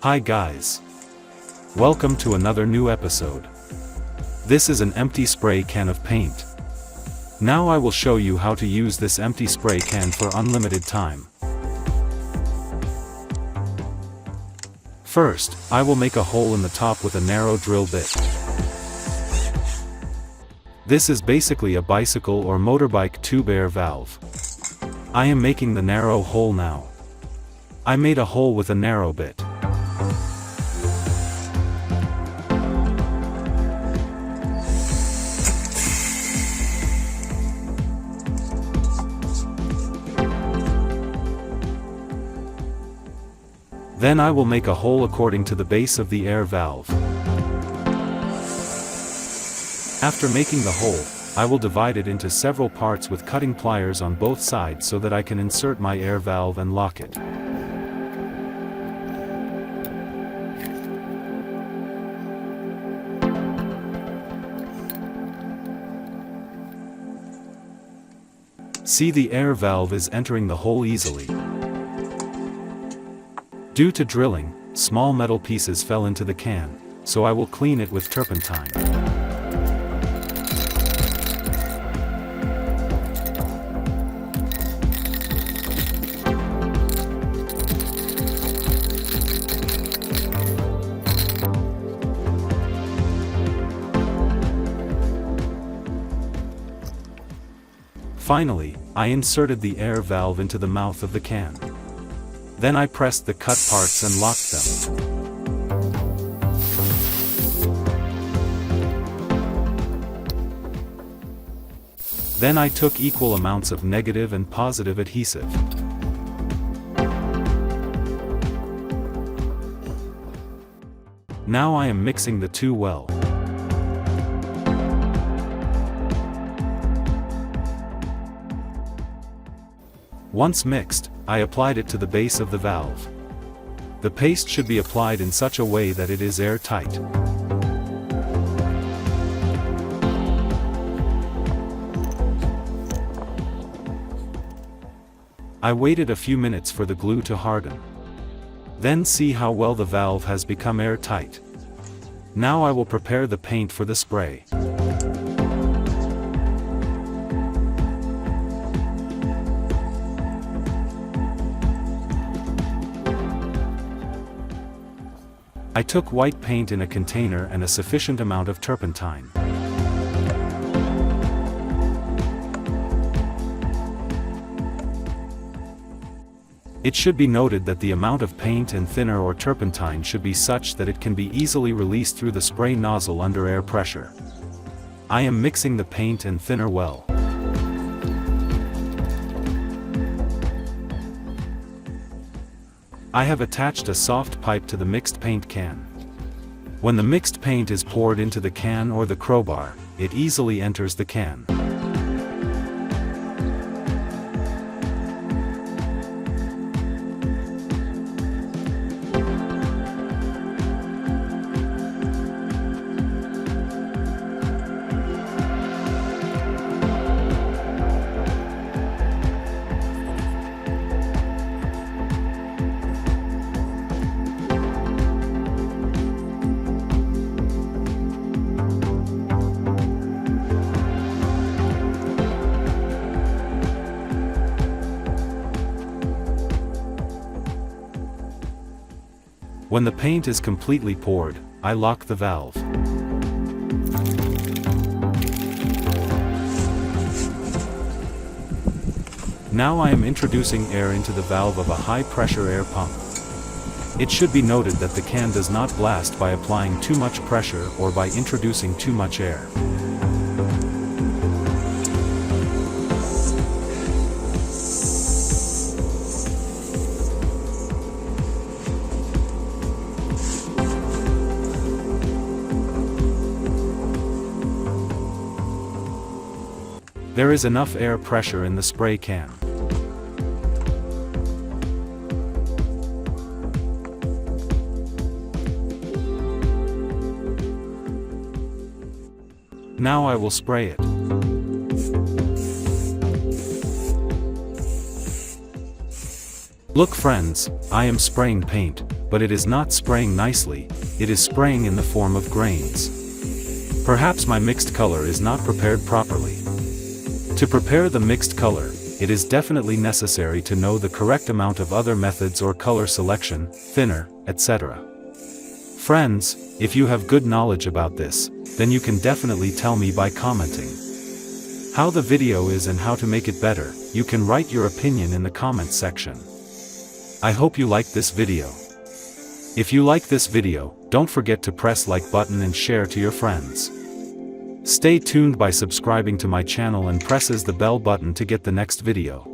Hi guys. Welcome to another new episode. This is an empty spray can of paint. Now I will show you how to use this empty spray can for unlimited time. First, I will make a hole in the top with a narrow drill bit. This is basically a bicycle or motorbike tube air valve. I am making the narrow hole now. I made a hole with a narrow bit. Then I will make a hole according to the base of the air valve. After making the hole, I will divide it into several parts with cutting pliers on both sides so that I can insert my air valve and lock it. See, the air valve is entering the hole easily. Due to drilling, small metal pieces fell into the can, so I will clean it with turpentine. Finally, I inserted the air valve into the mouth of the can. Then I pressed the cut parts and locked them. Then I took equal amounts of negative and positive adhesive. Now I am mixing the two well. Once mixed, I applied it to the base of the valve. The paste should be applied in such a way that it is airtight. I waited a few minutes for the glue to harden. Then see how well the valve has become airtight. Now I will prepare the paint for the spray. I took white paint in a container and a sufficient amount of turpentine. It should be noted that the amount of paint and thinner or turpentine should be such that it can be easily released through the spray nozzle under air pressure. I am mixing the paint and thinner well. I have attached a soft pipe to the mixed paint can. When the mixed paint is poured into the can or the crowbar, it easily enters the can. When the paint is completely poured, I lock the valve. Now I am introducing air into the valve of a high-pressure air pump. It should be noted that the can does not blast by applying too much pressure or by introducing too much air. There is enough air pressure in the spray can. Now I will spray it. Look friends, I am spraying paint, but it is not spraying nicely, it is spraying in the form of grains. Perhaps my mixed color is not prepared properly. To prepare the mixed color, it is definitely necessary to know the correct amount of other methods or color selection, thinner, etc. Friends, if you have good knowledge about this, then you can definitely tell me by commenting how the video is and how to make it better. You can write your opinion in the comment section. I hope you like this video. If you like this video, don't forget to press like button and share to your friends. Stay tuned by subscribing to my channel and presses the bell button to get the next video.